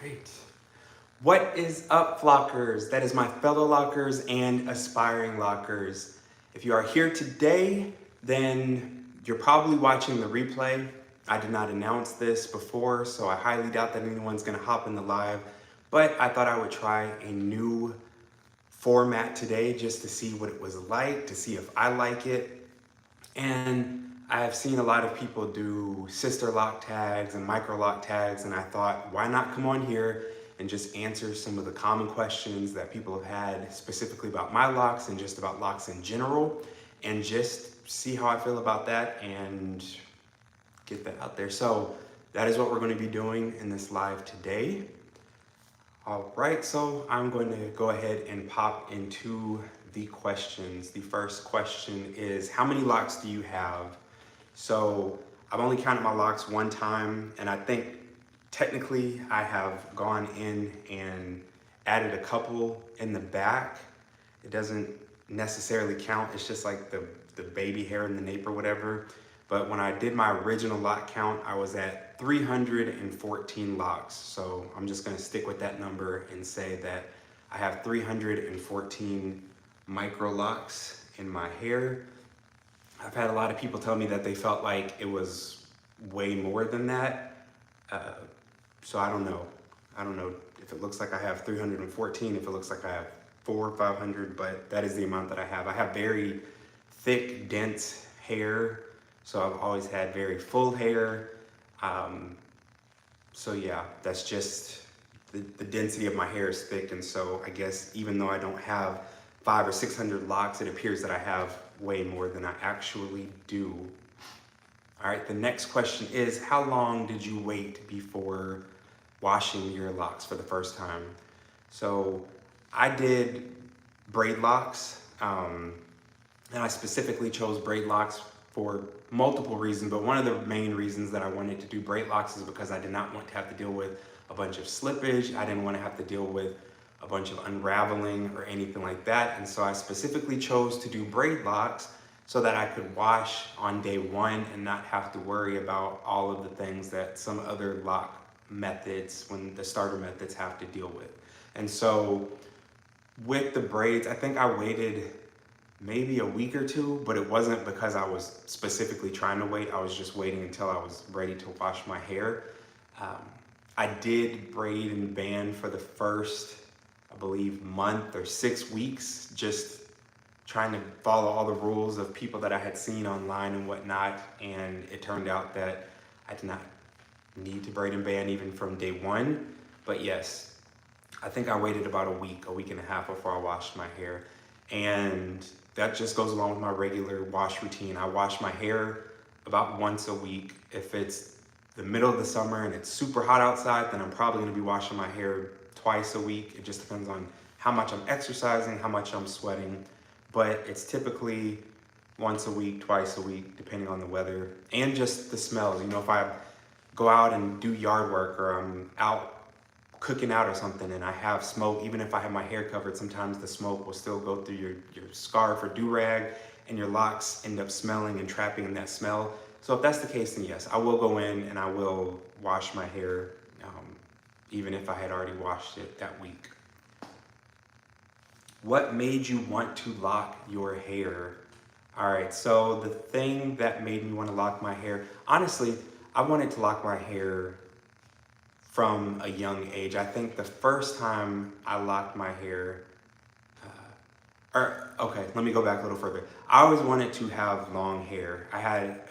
Great. What is up, Flockers? That is my fellow Lockers and aspiring Lockers. If you are here today, then you're probably watching the replay. I did not announce this before, so I highly doubt that anyone's gonna hop in the live, but I thought I would try a new format today just to see what it was like, to see if I like it. And I've seen a lot of people do sister lock tags and microloc tags, and I thought, why not come on here and just answer some of the common questions that people have had specifically about my locks and just about locks in general, and just see how I feel about that and get that out there. So that is what we're going to be doing in this live today. All right, so I'm going to go ahead and pop into the questions. The first question is, how many locks do you have? So I've only counted my locks one time, and I think technically I have gone in and added a couple in the back. It doesn't necessarily count. It's just like the baby hair in the nape or whatever. But when I did my original lock count, I was at 314 locks. So I'm just gonna stick with that number and say that I have 314 Microlocs in my hair. I've had a lot of people tell me that they felt like it was way more than that. So I don't know. I don't know if it looks like I have 314, if it looks like I have 400 or 500, but that is the amount that I have. I have very thick, dense hair. So I've always had very full hair. So yeah, that's just the density of my hair is thick. And so I guess even though I don't have 500 or 600 locks, it appears that I have way more than I actually do. All right, the next question is, how long did you wait before washing your locks for the first time? So I did Braidlocs, and I specifically chose Braidlocs for multiple reasons, but one of the main reasons that I wanted to do Braidlocs is because I did not want to have to deal with a bunch of slippage. I didn't want to have to deal with a bunch of unraveling or anything like that. And so I specifically chose to do Braidlocs so that I could wash on day one and not have to worry about all of the things that some other lock methods, when the starter methods, have to deal with. And so with the braids, I think I waited maybe a week or two, but it wasn't because I was specifically trying to wait. I was just waiting until I was ready to wash my hair. I did braid and band for the first, I believe, month or 6 weeks, just trying to follow all the rules of people that I had seen online and whatnot. And it turned out that I did not need to braid and band even from day one. But yes, I think I waited about a week and a half before I washed my hair. And that just goes along with my regular wash routine. I wash my hair about once a week. If it's the middle of the summer and it's super hot outside, then I'm probably gonna be washing my hair twice a week. It just depends on how much I'm exercising, how much I'm sweating. But it's typically once a week, twice a week, depending on the weather and just the smells. You know, if I go out and do yard work or I'm out cooking out or something and I have smoke, even if I have my hair covered, sometimes the smoke will still go through your scarf or do-rag and your locks end up smelling and trapping in that smell. So if that's the case, then yes, I will go in and I will wash my hair, even if I had already washed it that week. What made you want to lock your hair? All right, so the thing that made me want to lock my hair, honestly, I wanted to lock my hair from a young age. I think the first time I locked my hair, okay, let me go back a little further. I always wanted to have long hair. I had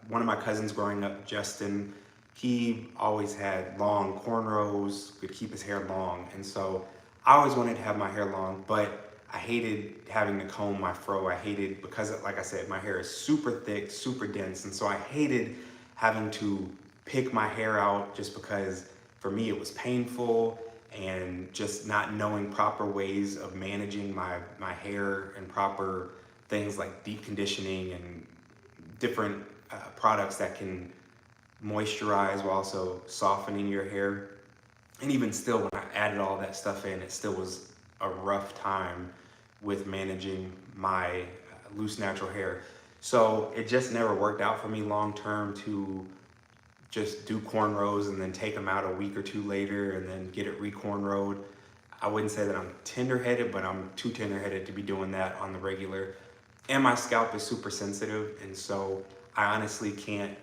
one of my cousins growing up, Justin, he always had long cornrows, could keep his hair long. And so I always wanted to have my hair long, but I hated having to comb my fro. I hated, because like I said, my hair is super thick, super dense. And so I hated having to pick my hair out just because for me it was painful, and just not knowing proper ways of managing my hair and proper things like deep conditioning and different products that can moisturize while also softening your hair. And even still, when I added all that stuff in, it still was a rough time with managing my loose natural hair. So it just never worked out for me long term to just do cornrows and then take them out a week or two later and then get it re-cornrowed. I wouldn't say that I'm tender-headed, but I'm too tender-headed to be doing that on the regular. And my scalp is super sensitive, and so I honestly can't,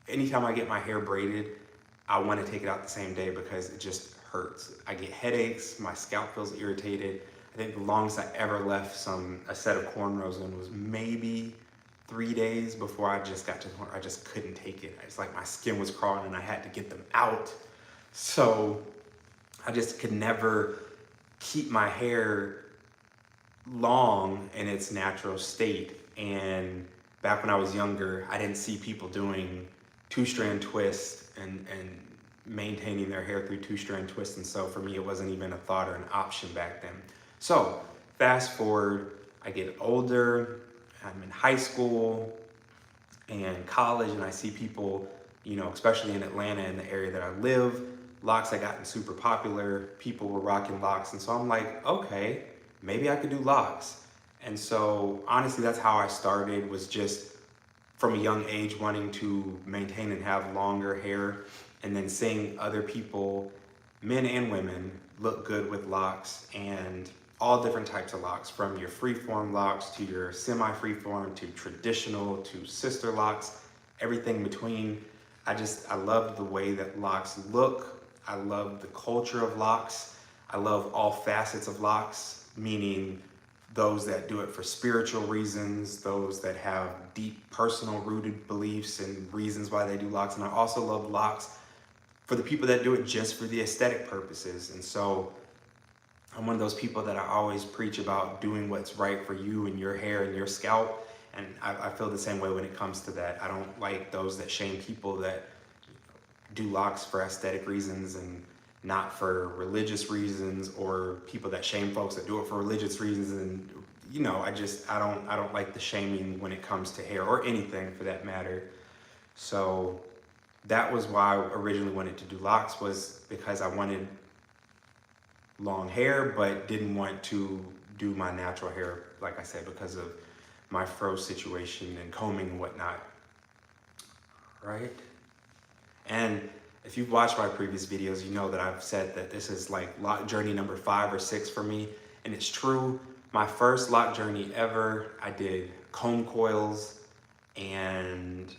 anytime I get my hair braided, I want to take it out the same day because it just hurts. I get headaches, my scalp feels irritated. I think the longest I ever left a set of cornrows in was maybe 3 days before I just got to the point where I just couldn't take it. It's like my skin was crawling and I had to get them out. So I just could never keep my hair long in its natural state. And back when I was younger, I didn't see people doing two-strand twists and maintaining their hair through two-strand twists. And so for me, it wasn't even a thought or an option back then. So fast forward, I get older, I'm in high school and college, and I see people, you know, especially in Atlanta, in the area that I live, locks had gotten super popular, people were rocking locks, and so I'm like, okay, maybe I could do locks. And so honestly, that's how I started, was just from a young age wanting to maintain and have longer hair, and then seeing other people, men and women, look good with locks, and all different types of locks, from your freeform locks to your semi-freeform to traditional to sister locks, everything in between. I love the way that locks look. I love the culture of locks. I love all facets of locks, meaning those that do it for spiritual reasons, those that have deep personal rooted beliefs and reasons why they do locks. And I also love locks for the people that do it just for the aesthetic purposes. And so I'm one of those people that I always preach about doing what's right for you and your hair and your scalp. And I feel the same way when it comes to that. I don't like those that shame people that do locks for aesthetic reasons and not for religious reasons, or people that shame folks that do it for religious reasons. And you know, I don't like the shaming when it comes to hair or anything for that matter. So that was why I originally wanted to do locks, was because I wanted long hair, but didn't want to do my natural hair, like I said, because of my fro situation and combing and whatnot, right? And if you've watched my previous videos, you know that I've said that this is like lock journey number 5 or 6 for me, and it's true. My first lock journey ever, I did comb coils, and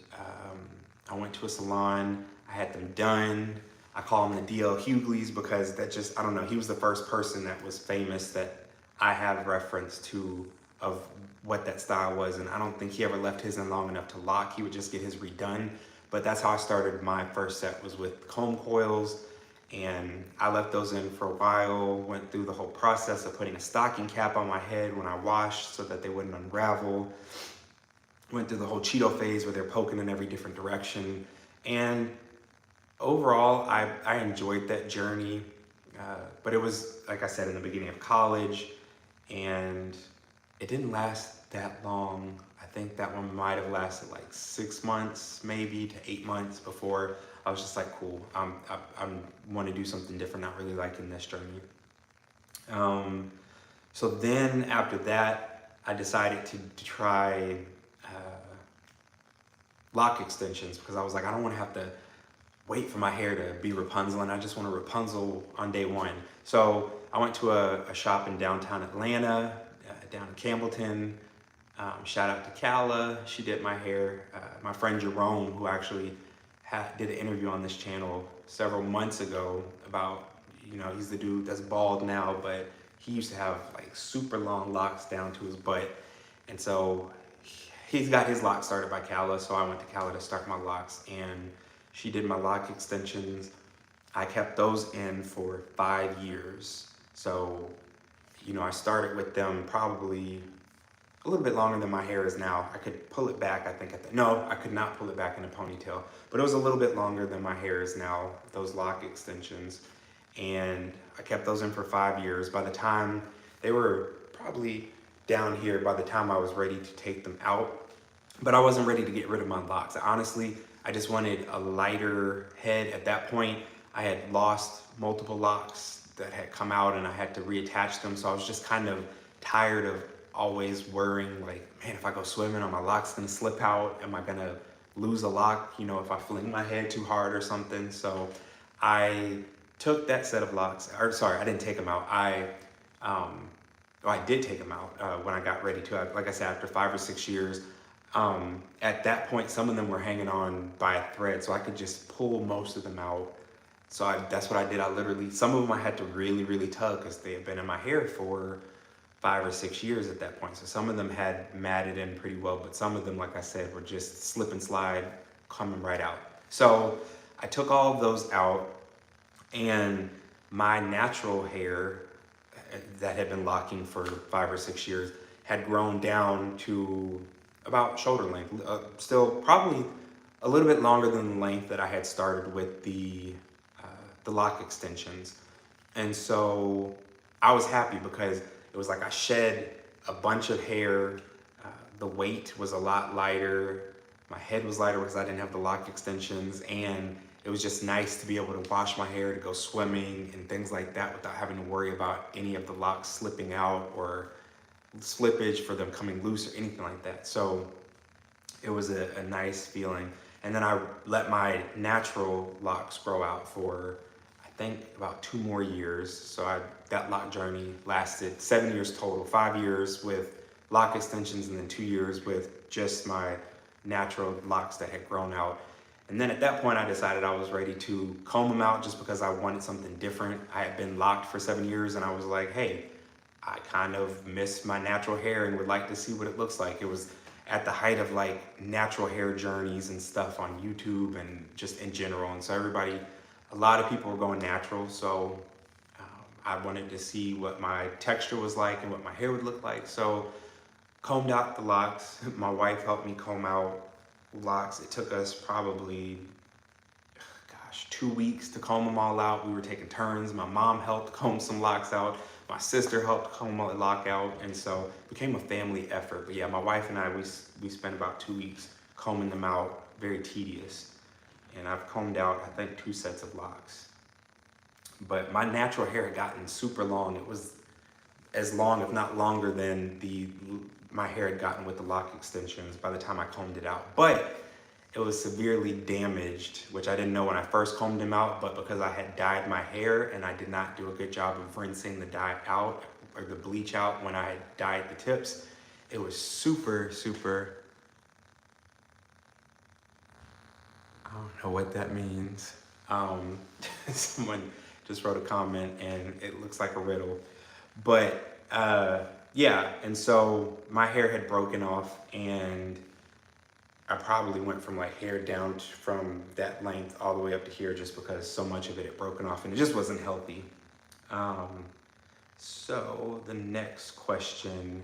I went to a salon, I had them done. I call him the DL Hughleys because that just, I don't know, he was the first person that was famous that I have reference to of what that style was. And I don't think he ever left his in long enough to lock. He would just get his redone. But that's how I started my first set, was with comb coils. And I left those in for a while, went through the whole process of putting a stocking cap on my head when I washed so that they wouldn't unravel. Went through the whole Cheeto phase where they're poking in every different direction. And overall, I enjoyed that journey, but it was, like I said, in the beginning of college, and it didn't last that long. I think that one might have lasted like 6 months, maybe to 8 months, before I was just like, cool, I want to do something different, not really liking this journey. So then after that, I decided to try lock extensions, because I was like, I don't want to have to wait for my hair to be Rapunzel, and I just want to Rapunzel on day one. So I went to a shop in downtown Atlanta, down in Campbellton. Shout out to Kala, she did my hair. My friend Jerome, who actually did an interview on this channel several months ago about, you know, he's the dude that's bald now, but he used to have like super long locks down to his butt. And so he's got his locks started by Kala, so I went to Kala to start my locks, and she did my lock extensions. I kept those in for 5 years. So, you know, I started with them probably a little bit longer than my hair is now. I could pull it back, I think, no, I could not pull it back in a ponytail, but it was a little bit longer than my hair is now, those lock extensions. And I kept those in for 5 years. By the time they were probably down here, by the time I was ready to take them out, but I wasn't ready to get rid of my locks. Honestly, I just wanted a lighter head. At that point, I had lost multiple locks that had come out and I had to reattach them. So I was just kind of tired of always worrying, like, man, if I go swimming, are my locks gonna slip out? Am I gonna lose a lock, you know, if I fling my head too hard or something. So I took that set of locks, or sorry, I didn't take them out. I did take them out when I got ready to. Like I said, after 5 or 6 years, at that point, some of them were hanging on by a thread, so I could just pull most of them out. So that's what I did. I literally, some of them I had to really, really tug because they had been in my hair for 5 or 6 years at that point. So some of them had matted in pretty well, but some of them, like I said, were just slip and slide coming right out. So I took all of those out, and my natural hair that had been locking for 5 or 6 years had grown down to about shoulder length, still probably a little bit longer than the length that I had started with the lock extensions. And so I was happy because it was like I shed a bunch of hair. The weight was a lot lighter. My head was lighter because I didn't have the lock extensions, and it was just nice to be able to wash my hair, to go swimming and things like that without having to worry about any of the locks slipping out or slippage for them coming loose or anything like that. So it was a nice feeling. And then I let my natural locks grow out for, I think, about 2 more years. So that lock journey lasted 7 years total, 5 years with lock extensions and then 2 years with just my natural locks that had grown out. And then at that point, I decided I was ready to comb them out just because I wanted something different. I had been locked for 7 years, and I was like, hey, I kind of miss my natural hair and would like to see what it looks like. It was at the height of like natural hair journeys and stuff on YouTube and just in general. And so a lot of people were going natural. So I wanted to see what my texture was like and what my hair would look like. So combed out the locks. My wife helped me comb out locks. It took us probably, 2 weeks to comb them all out. We were taking turns. My mom helped comb some locks out. My sister helped comb a lock out, and so it became a family effort. But yeah, my wife and I, we spent about 2 weeks combing them out. Very tedious. And I've combed out, I think, 2 sets of locks. But my natural hair had gotten super long. It was as long, if not longer, than my hair had gotten with the lock extensions by the time I combed it out. But it was severely damaged, which I didn't know when I first combed them out, but because I had dyed my hair and I did not do a good job of rinsing the dye out or the bleach out when I had dyed the tips, it was super, super, I don't know what that means. Someone just wrote a comment and it looks like a riddle. But yeah, and so my hair had broken off, and I probably went from like hair down from that length all the way up to here just because so much of it had broken off and it just wasn't healthy. So the next question,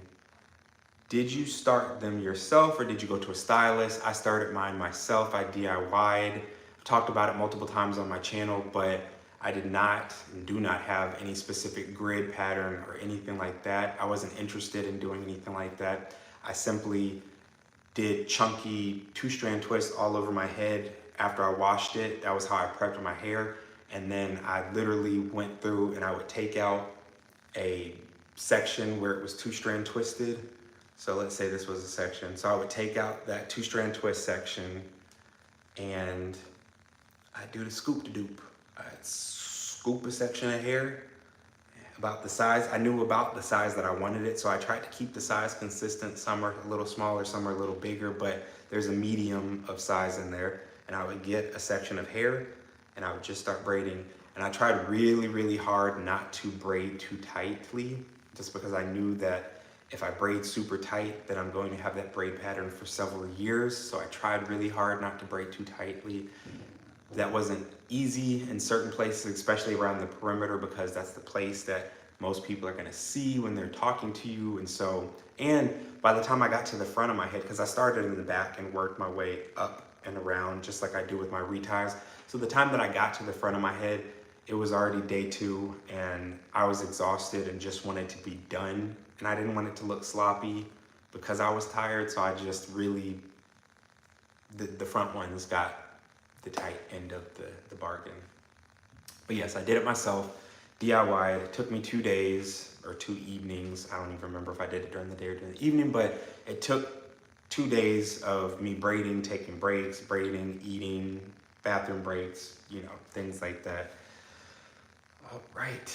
did you start them yourself or did you go to a stylist? I started mine myself. I DIY'd. I've talked about it multiple times on my channel, but I did not and do not have any specific grid pattern or anything like that. I wasn't interested in doing anything like that. I simply did chunky 2-strand twists all over my head after I washed it. That was how I prepped my hair. And then I literally went through and I would take out a section where it was 2-strand twisted. So let's say this was a section. So I would take out that 2-strand twist section and I'd do the scoop to dupe. I'd scoop a section of hair about the size. I knew about the size that I wanted it, so I tried to keep the size consistent. Some are a little smaller, some are a little bigger, but there's a medium of size in there. And I would get a section of hair and I would just start braiding. And I tried really, really hard not to braid too tightly, just because I knew that if I braid super tight, then I'm going to have that braid pattern for several years. So I tried really hard not to braid too tightly. That wasn't easy in certain places, especially around the perimeter, because that's the place that most people are gonna see when they're talking to you. And by the time I got to the front of my head, because I started in the back and worked my way up and around just like I do with my reties. So the time that I got to the front of my head, it was already day 2 and I was exhausted and just wanted to be done. And I didn't want it to look sloppy because I was tired. So I just really, the front ones got the tight end of the bargain. But yes, I did it myself, DIY. It took me 2 days or 2 evenings. I don't even remember if I did it during the day or during the evening, but it took 2 days of me braiding, taking breaks, braiding, eating, bathroom breaks, you know, things like that. All right.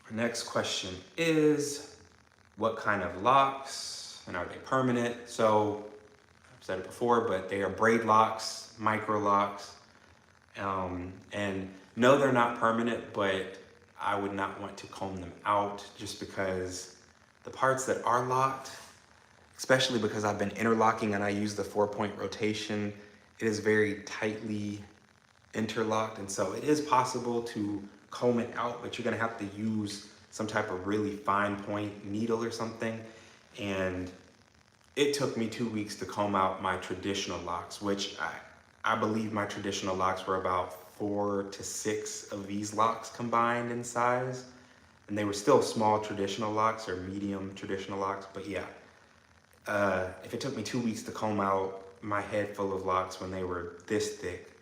Our next question is, what kind of locks, and are they permanent? So I've said it before, but they are Braidlocs, Microlocs. And no, they're not permanent, but I would not want to comb them out just because the parts that are locked, especially because I've been interlocking and I use the 4-point rotation, it is very tightly interlocked. And so it is possible to comb it out, but you're gonna have to use some type of really fine point needle or something. And it took me 2 weeks to comb out my traditional locks, which I believe my traditional locks were about 4 to 6 of these locks combined in size. And they were still small traditional locks or medium traditional locks, but yeah. If it took me 2 weeks to comb out my head full of locks when they were this thick,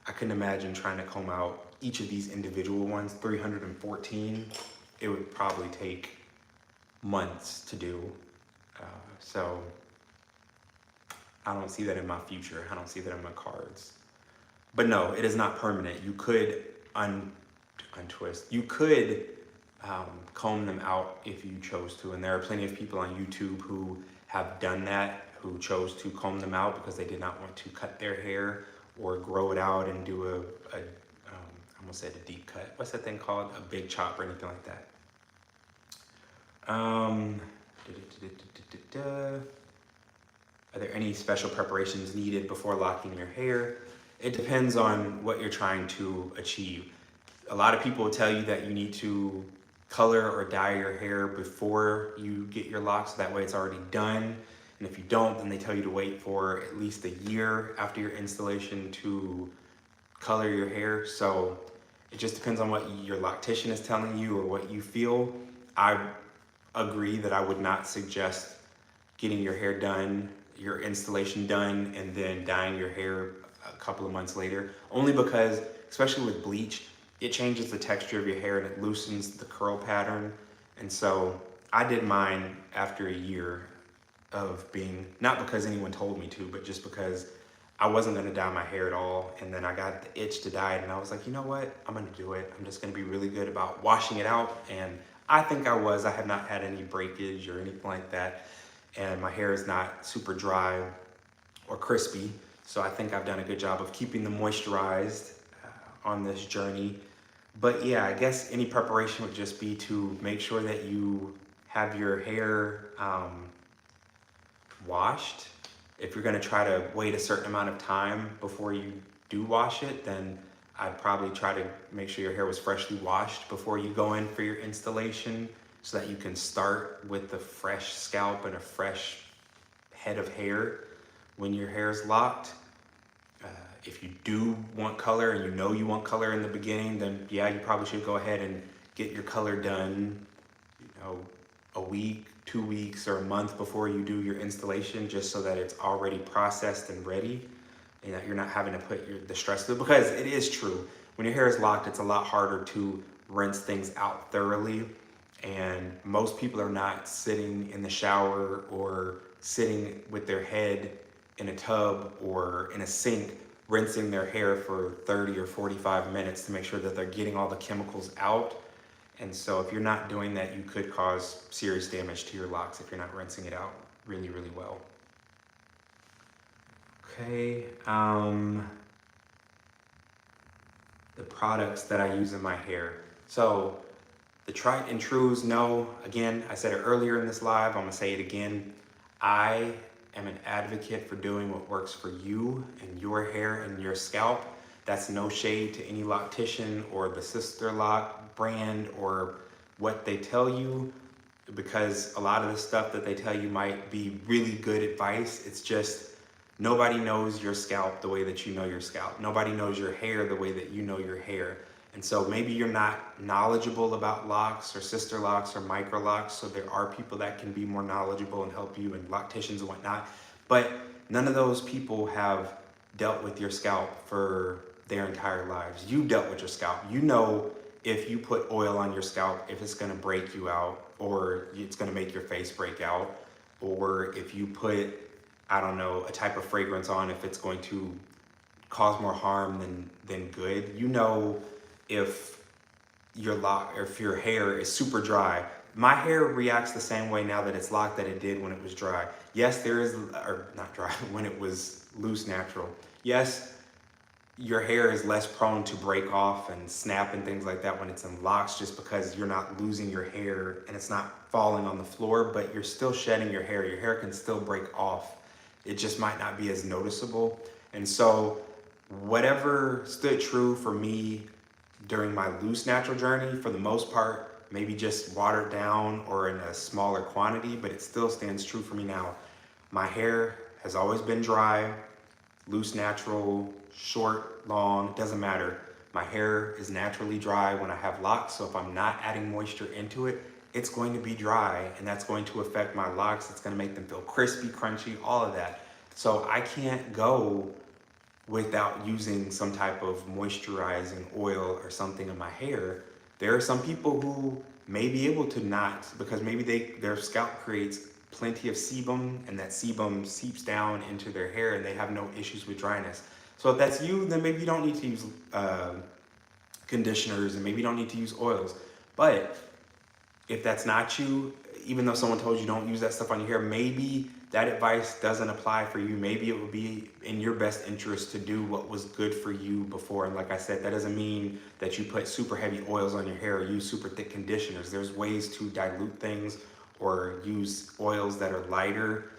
I couldn't imagine trying to comb out each of these individual ones, 314. It would probably take months to do. So I don't see that in my future. I don't see that in my cards. But no, it is not permanent. You could untwist. You could comb them out if you chose to. And there are plenty of people on YouTube who have done that, who chose to comb them out because they did not want to cut their hair or grow it out and do I almost said a deep cut. What's that thing called? A big chop or anything like that. Are there any special preparations needed before locking your hair? It depends on what you're trying to achieve. A lot of people will tell you that you need to color or dye your hair before you get your locks, so that way it's already done. And if you don't, then they tell you to wait for at least a year after your installation to color your hair. So it just depends on what your loctician is telling you or what you feel. I agree that I would not suggest getting your hair done, your installation done, and then dyeing your hair a couple of months later, only because, especially with bleach, it changes the texture of your hair and it loosens the curl pattern. And so I did mine after a year of being, not because anyone told me to, but just because I wasn't gonna dye my hair at all. And then I got the itch to dye it and I was like, you know what, I'm gonna do it. I'm just gonna be really good about washing it out. And I think I was. I have not had any breakage or anything like that. And my hair is not super dry or crispy. So I think I've done a good job of keeping them moisturized on this journey. But yeah, I guess any preparation would just be to make sure that you have your hair washed. If you're gonna try to wait a certain amount of time before you do wash it, then I'd probably try to make sure your hair was freshly washed before you go in for your installation, so that you can start with a fresh scalp and a fresh head of hair when your hair is locked. If you do want color and you know you want color in the beginning, then yeah, you probably should go ahead and get your color done, you know, a week, 2 weeks, or a month before you do your installation, just so that it's already processed and ready, and that you're not having to put the stress through. Because it is true, when your hair is locked, it's a lot harder to rinse things out thoroughly. And most people are not sitting in the shower or sitting with their head in a tub or in a sink rinsing their hair for 30 or 45 minutes to make sure that they're getting all the chemicals out. And so if you're not doing that, you could cause serious damage to your locks if you're not rinsing it out really, really well. Okay, the products that I use in my hair. So the tried and trues, no, again, I said it earlier in this live, I'm gonna say it again. I am an advocate for doing what works for you and your hair and your scalp. That's no shade to any loctician or the Sister Lock brand or what they tell you, because a lot of the stuff that they tell you might be really good advice. It's just nobody knows your scalp the way that you know your scalp. Nobody knows your hair the way that you know your hair. And so maybe you're not knowledgeable about locks or Sister Locks or Microlocs, so there are people that can be more knowledgeable and help you, and locticians and whatnot. But none of those people have dealt with your scalp for their entire lives. You dealt with your scalp. You know if you put oil on your scalp, if it's gonna break you out or it's gonna make your face break out. or if you put, I don't know, a type of fragrance on, if it's going to cause more harm than good. You know, if if your hair is super dry. My hair reacts the same way now that it's locked that it did when it was dry. Yes, there is, or not dry, when it was loose natural. Yes, your hair is less prone to break off and snap and things like that when it's in locks, just because you're not losing your hair and it's not falling on the floor, but you're still shedding your hair. Your hair can still break off. It just might not be as noticeable. And so whatever stood true for me during my loose natural journey, for the most part, maybe just watered down or in a smaller quantity, but it still stands true for me now. My hair has always been dry, loose natural, short, long, doesn't matter. My hair is naturally dry when I have locks, so if I'm not adding moisture into it, it's going to be dry, and that's going to affect my locks. It's going to make them feel crispy, crunchy, all of that. So I can't go without using some type of moisturizing oil or something in my hair. There are some people who may be able to not, because maybe their scalp creates plenty of sebum, and that sebum seeps down into their hair and they have no issues with dryness. So if that's you, then maybe you don't need to use conditioners, and maybe you don't need to use oils. But if that's not you, even though someone told you don't use that stuff on your hair, maybe that advice doesn't apply for you. Maybe it would be in your best interest to do what was good for you before. And like I said, that doesn't mean that you put super heavy oils on your hair or use super thick conditioners. There's ways to dilute things or use oils that are lighter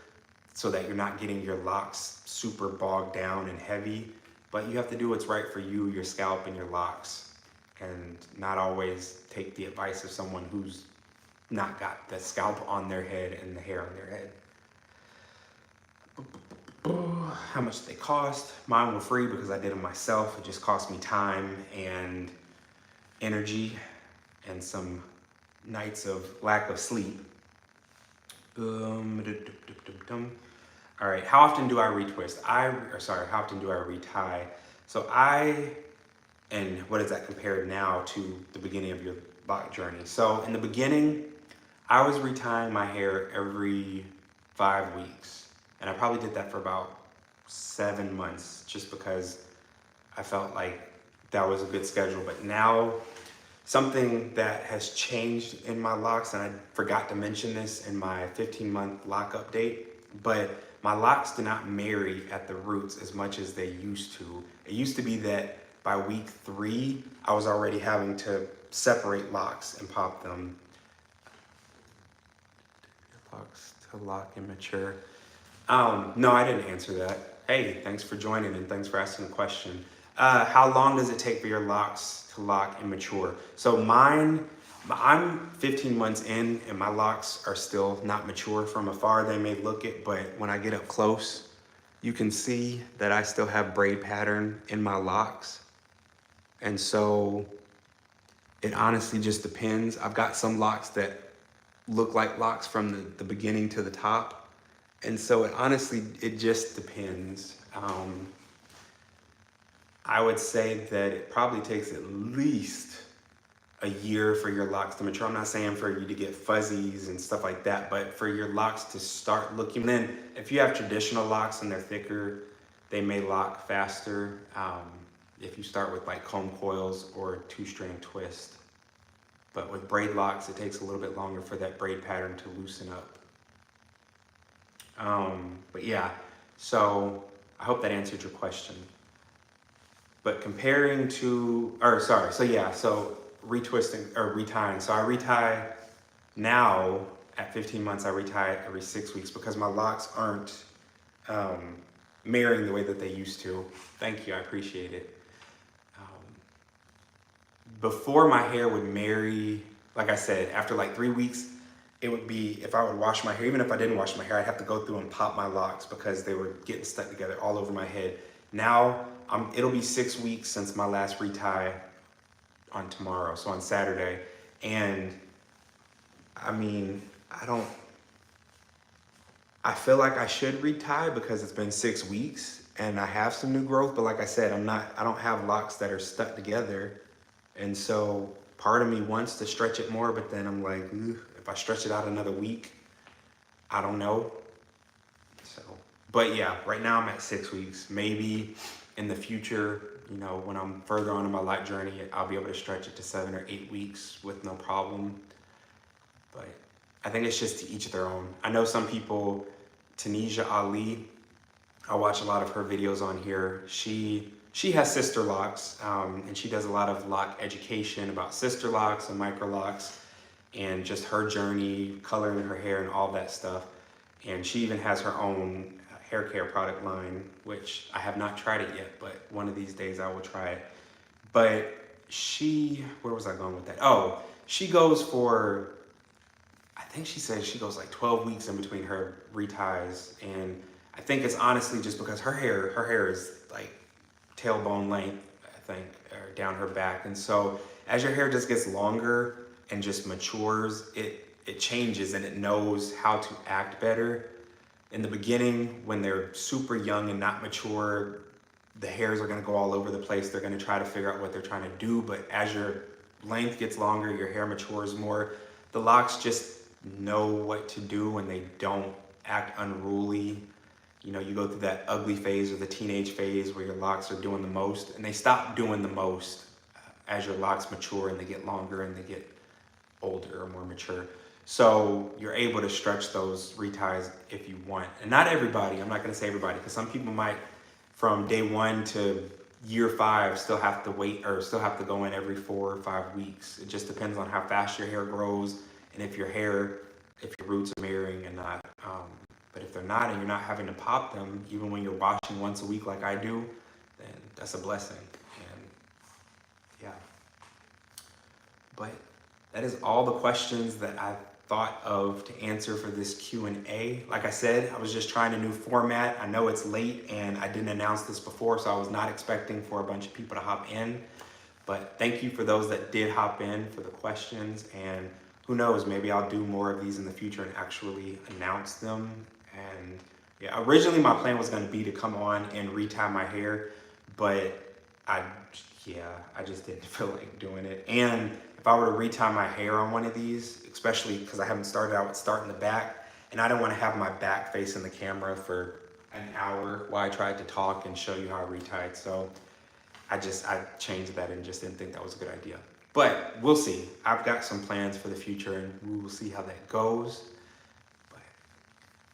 so that you're not getting your locks super bogged down and heavy. But you have to do what's right for you, your scalp, and your locks, and not always take the advice of someone who's not got the scalp on their head and the hair on their head. How much did they cost? Mine were free because I did them myself. It just cost me time and energy and some nights of lack of sleep. All right, how often do I retwist? How often do I retie? So and what does that compare now to the beginning of your lock journey? So in the beginning, I was retying my hair every 5 weeks. And I probably did that for about 7 months, just because I felt like that was a good schedule. But now, something that has changed in my locks, and I forgot to mention this in my 15-month lock update, but my locks do not marry at the roots as much as they used to. It used to be that by week 3, I was already having to separate locks and pop them. Locks to lock and mature. No, I didn't answer that. Hey, thanks for joining and thanks for asking the question. How long does it take for your locks to lock and mature? So I'm 15 months in and my locks are still not mature. From afar, they may look it, but when I get up close, you can see that I still have braid pattern in my locks. And so it honestly just depends. I've got some locks that look like locks from the beginning to the top. And so it just depends. I would say that it probably takes at least a year for your locks to mature. I'm not saying for you to get fuzzies and stuff like that, but for your locks to start looking. Then if you have traditional locks and they're thicker, they may lock faster. If you start with like comb coils or 2-strand twist. But with Braidlocs, it takes a little bit longer for that braid pattern to loosen up. But yeah, so I hope that answered your question. But comparing to, so retwisting or retying. So I retie now at 15 months, I retie every 6 weeks because my locks aren't marrying the way that they used to. Thank you, I appreciate it. Before my hair would marry, like I said, after like 3 weeks, it would be, if I would wash my hair, even if I didn't wash my hair, I'd have to go through and pop my locks because they were getting stuck together all over my head. Now, it'll be 6 weeks since my last retie on tomorrow, so on Saturday. And I mean, I feel like I should retie because it's been 6 weeks and I have some new growth, but like I said, I don't have locks that are stuck together. And so part of me wants to stretch it more, but then I'm like, if I stretch it out another week, I don't know. So, but yeah, right now I'm at 6 weeks. Maybe in the future, you know, when I'm further on in my life journey, I'll be able to stretch it to 7 or 8 weeks with no problem. But I think it's just to each their own. I know some people, Tunisia Ali, I watch a lot of her videos on here. She has sister locks, and she does a lot of lock education about sister locks and Microlocs and just her journey, coloring her hair and all that stuff. And she even has her own hair care product line, which I have not tried it yet, but one of these days I will try it. But where was I going with that? Oh, she goes for, I think she said she goes like 12 weeks in between her reties. And I think it's honestly just because her hair is like tailbone length, I think, or down her back. And so as your hair just gets longer and just matures, it changes and it knows how to act better. In the beginning, when they're super young and not mature, the hairs are gonna go all over the place. They're gonna try to figure out what they're trying to do. But as your length gets longer, your hair matures more, the locks just know what to do and they don't act unruly. You know, you go through that ugly phase or the teenage phase where your locks are doing the most, and they stop doing the most as your locks mature and they get longer and they get older or more mature. So you're able to stretch those reties if you want. And not everybody, I'm not gonna say everybody, because some people might from day 1 to year 5 still have to wait or still have to go in every 4 or 5 weeks. It just depends on how fast your hair grows and if your roots are mirroring and not. But if they're not and you're not having to pop them, even when you're washing once a week like I do, then that's a blessing. And yeah. But that is all the questions that I thought of to answer for this Q&A. Like I said, I was just trying a new format. I know it's late and I didn't announce this before, so I was not expecting for a bunch of people to hop in. But thank you for those that did hop in for the questions. And who knows, maybe I'll do more of these in the future and actually announce them. And yeah, originally my plan was going to be to come on and retie my hair, but I just didn't feel like doing it. And if I were to retie my hair on one of these, especially because I haven't started out with starting the back, and I don't want to have my back facing the camera for an hour while I tried to talk and show you how I retied. So I changed that and just didn't think that was a good idea. But we'll see. I've got some plans for the future and we will see how that goes. But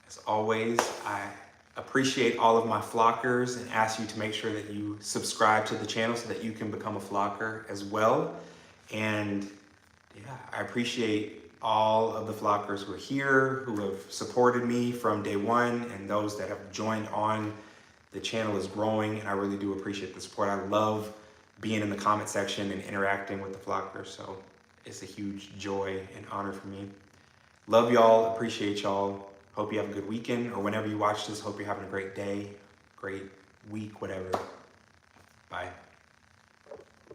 as always, I appreciate all of my flockers and ask you to make sure that you subscribe to the channel so that you can become a flocker as well. And yeah, I appreciate all of the flockers who are here, who have supported me from day 1, and those that have joined on. The channel is growing and I really do appreciate the support. I love being in the comment section and interacting with the flockers, so it's a huge joy and honor for me. Love y'all, appreciate y'all. Hope you have a good weekend, or whenever you watch this, hope you're having a great day, great week, whatever. Bye.